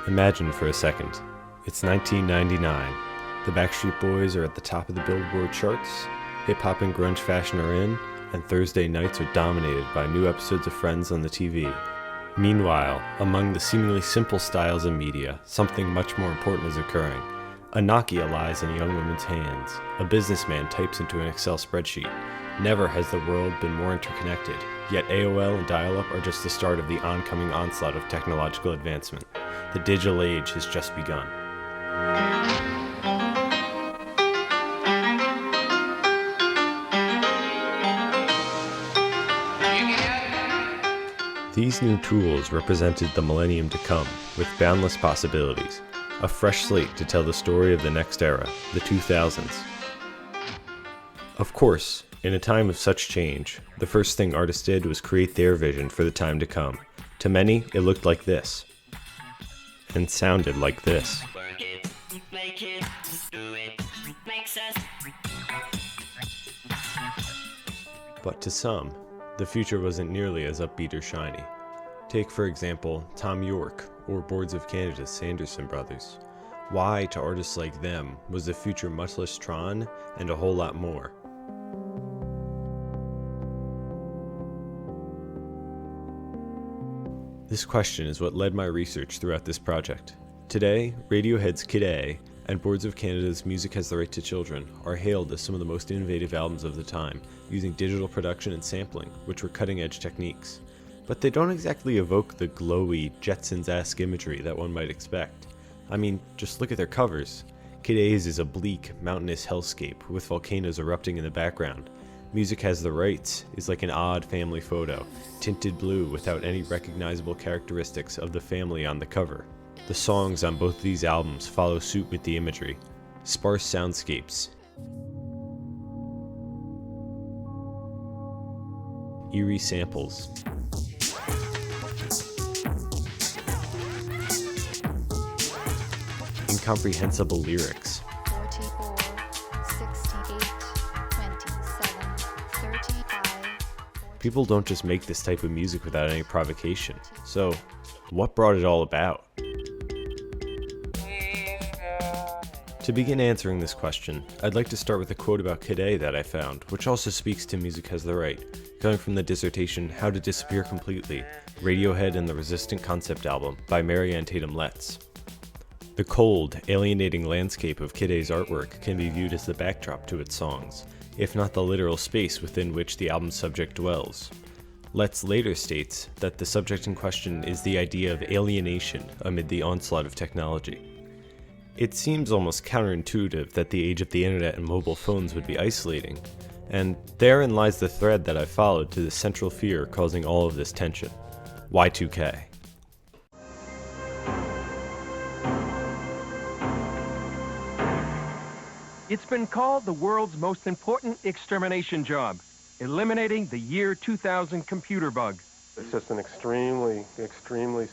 Imagine for a second. It's 1999. The Backstreet Boys are at the top of the Billboard charts, hip-hop and grunge fashion are in, and Thursday nights are dominated by new episodes of Friends on the TV. Meanwhile, among the seemingly simple styles of media, something much more important is occurring. A Nokia lies in a young woman's hands. A businessman types into an Excel spreadsheet. Never has the world been more interconnected, yet AOL and dial-up are just the start of the oncoming onslaught of technological advancement. The digital age has just begun. These new tools represented the millennium to come, with boundless possibilities. A fresh slate to tell the story of the next era, the 2000s. Of course, in a time of such change, the first thing artists did was create their vision for the time to come. To many, it looked like this. And sounded like this. But to some, the future wasn't nearly as upbeat or shiny. Take, for example, Tom York or Boards of Canada's Sanderson brothers. Why, to artists like them, was the future much less Tron and a whole lot more? This question is what led my research throughout this project. Today, Radiohead's Kid A and Boards of Canada's Music Has the Right to Children are hailed as some of the most innovative albums of the time, using digital production and sampling, which were cutting-edge techniques. But they don't exactly evoke the glowy, Jetsons-esque imagery that one might expect. I mean, just look at their covers. Kid A's is a bleak, mountainous hellscape with volcanoes erupting in the background. Music Has the Rights is like an odd family photo, tinted blue without any recognizable characteristics of the family on the cover. The songs on both these albums follow suit with the imagery. Sparse soundscapes, eerie samples, incomprehensible lyrics, 44, 68, 27, 35. People don't just make this type of music without any provocation. So, what brought it all about? To begin answering this question, I'd like to start with a quote about Kid A that I found, which also speaks to Music Has the Right, coming from the dissertation How to Disappear Completely, Radiohead and the Resistant Concept Album by Marianne Tatum Letts. The cold, alienating landscape of Kid A's artwork can be viewed as the backdrop to its songs, if not the literal space within which the album's subject dwells. Letts later states that the subject in question is the idea of alienation amid the onslaught of technology. It seems almost counterintuitive that the age of the internet and mobile phones would be isolating, and therein lies the thread that I followed to the central fear causing all of this tension: Y2K. It's been called the world's most important extermination job, eliminating the year 2000 computer bug. It's just an extremely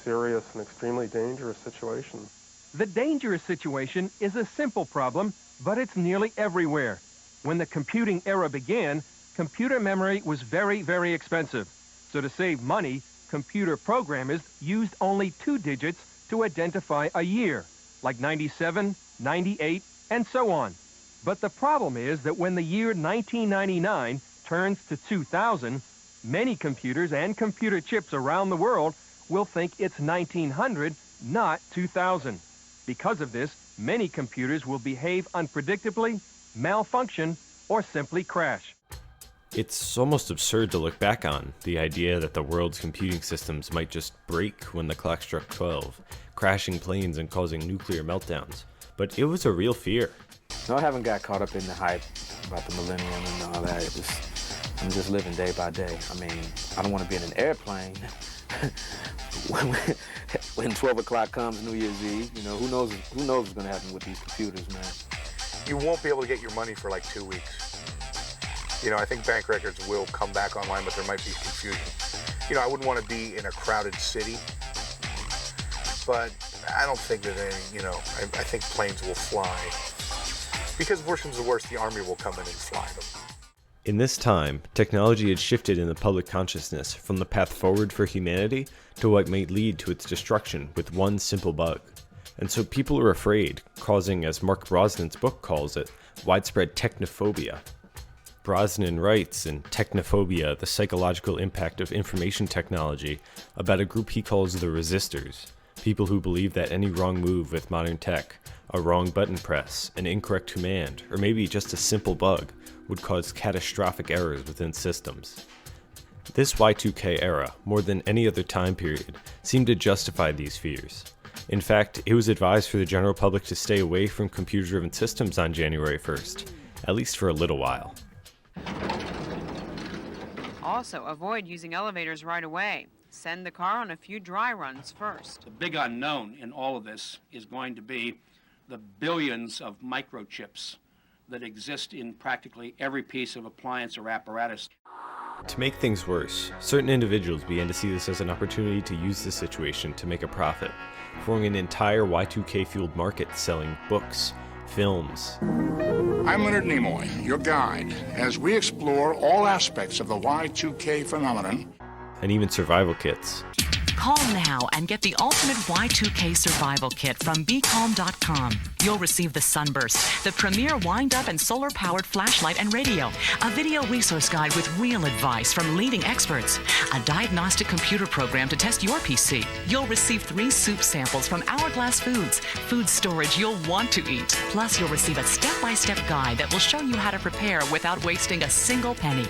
serious and extremely dangerous situation. The dangerous situation is a simple problem, but it's nearly everywhere. When the computing era began, computer memory was very, very expensive. So to save money, computer programmers used only 2 digits to identify a year, like 97, 98, and so on. But the problem is that when the year 1999 turns to 2000, many computers and computer chips around the world will think it's 1900, not 2000. Because of this, many computers will behave unpredictably, malfunction, or simply crash. It's almost absurd to look back on, the idea that the world's computing systems might just break when the clock struck 12, crashing planes and causing nuclear meltdowns. But it was a real fear. No, I haven't got caught up in the hype about the millennium and all that. I'm just living day by day. I mean, I don't want to be in an airplane when 12 o'clock comes New Year's Eve. You know, who knows what's going to happen with these computers, man. You won't be able to get your money for like 2 weeks. You know, I think bank records will come back online, but there might be confusion. You know, I wouldn't want to be in a crowded city, but I don't think that I think planes will fly. Because worse comes to worse, the Army will come in and fly them. In this time, technology had shifted in the public consciousness from the path forward for humanity to what might lead to its destruction with one simple bug. And so people are afraid, causing, as Mark Brosnan's book calls it, widespread technophobia. Brosnan writes in Technophobia, the Psychological Impact of Information Technology, about a group he calls the resistors, people who believe that any wrong move with modern tech, a wrong button press, an incorrect command, or maybe just a simple bug, would cause catastrophic errors within systems. This Y2K era, more than any other time period, seemed to justify these fears. In fact, it was advised for the general public to stay away from computer-driven systems on January 1st, at least for a little while. Also, avoid using elevators right away. Send the car on a few dry runs first. The big unknown in all of this is going to be the billions of microchips that exist in practically every piece of appliance or apparatus. To make things worse, certain individuals began to see this as an opportunity to use the situation to make a profit, forming an entire Y2K-fueled market selling books, films. I'm Leonard Nimoy, your guide, as we explore all aspects of the Y2K phenomenon. And even survival kits. Call now and get the ultimate Y2K survival kit from BeCalm.com. You'll receive the Sunburst, the premier wind-up and solar-powered flashlight and radio, a video resource guide with real advice from leading experts, a diagnostic computer program to test your PC. You'll receive 3 soup samples from Hourglass Foods, food storage you'll want to eat. Plus, you'll receive a step-by-step guide that will show you how to prepare without wasting a single penny.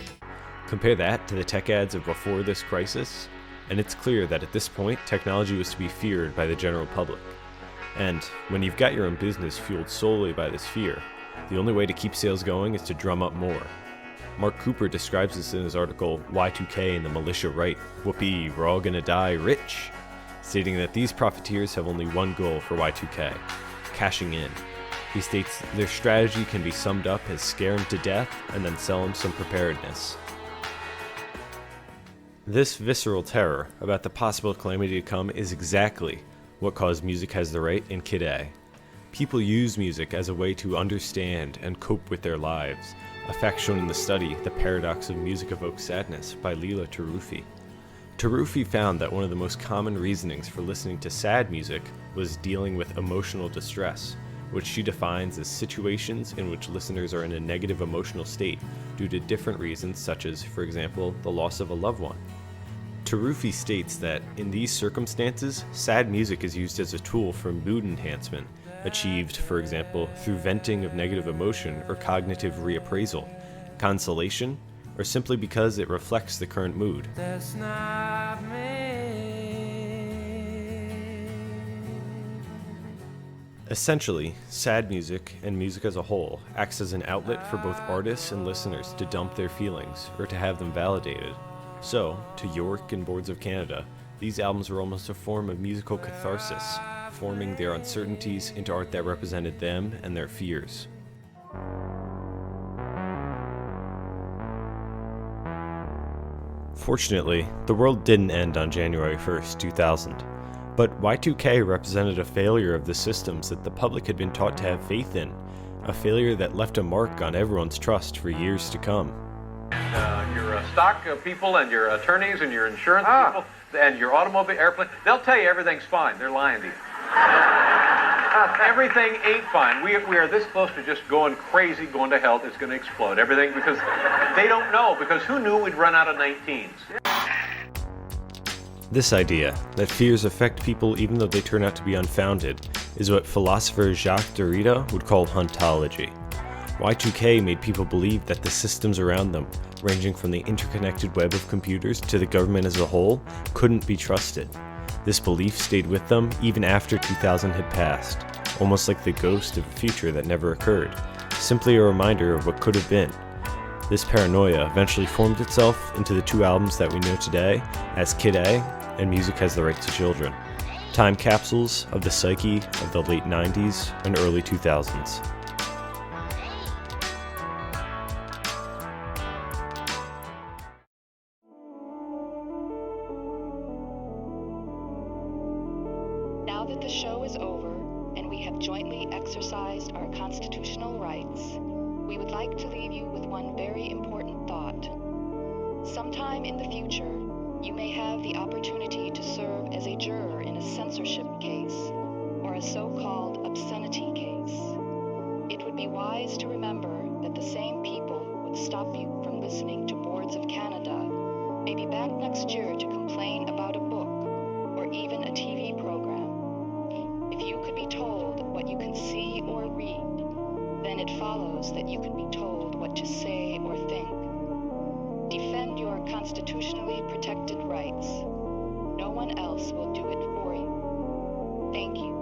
Compare that to the tech ads of before this crisis, and it's clear that at this point, technology was to be feared by the general public. And when you've got your own business fueled solely by this fear, the only way to keep sales going is to drum up more. Mark Cooper describes this in his article, Y2K and the Militia Right, Whoopee, we're all gonna die rich, stating that these profiteers have only one goal for Y2K, cashing in. He states their strategy can be summed up as scare them to death and then sell them some preparedness. This visceral terror about the possible calamity to come is exactly what caused Music Has the Right in Kid A. People use music as a way to understand and cope with their lives, a fact shown in the study, The Paradox of Music Evokes Sadness by Leela Tarufi. Tarufi found that one of the most common reasonings for listening to sad music was dealing with emotional distress, which she defines as situations in which listeners are in a negative emotional state due to different reasons such as, for example, the loss of a loved one. Tarufi states that in these circumstances, sad music is used as a tool for mood enhancement, achieved, for example, through venting of negative emotion or cognitive reappraisal, consolation, or simply because it reflects the current mood. Essentially, sad music, and music as a whole, acts as an outlet for both artists and listeners to dump their feelings or to have them validated. So, to York and Boards of Canada, these albums were almost a form of musical catharsis, forming their uncertainties into art that represented them and their fears. Fortunately, the world didn't end on January 1st, 2000. But Y2K represented a failure of the systems that the public had been taught to have faith in, a failure that left a mark on everyone's trust for years to come. Your stock people and your attorneys and your insurance people and your automobile airplane, they'll tell you everything's fine. They're lying to you. Everything ain't fine. We are this close to just going crazy, going to hell. It's going to explode. Everything, because they don't know, because who knew we'd run out of 19s? This idea, that fears affect people even though they turn out to be unfounded, is what philosopher Jacques Derrida would call hauntology. Y2K made people believe that the systems around them, ranging from the interconnected web of computers to the government as a whole, couldn't be trusted. This belief stayed with them even after 2000 had passed, almost like the ghost of a future that never occurred, simply a reminder of what could have been. This paranoia eventually formed itself into the 2 albums that we know today as Kid A and Music Has the Right to Children, time capsules of the psyche of the late 90s and early 2000s. Now that the show is over and we have jointly exercised our constitutional rights, we would like to leave you with one very important thought. Sometime in the future, you may have the opportunity to serve as a juror in a censorship case or a so-called remember that the same people who would stop you from listening to Boards of Canada may be back next year to complain about a book or even a TV program. If you could be told what you can see or read, then it follows that you can be told what to say or think. Defend your constitutionally protected rights. No one else will do it for you. Thank you.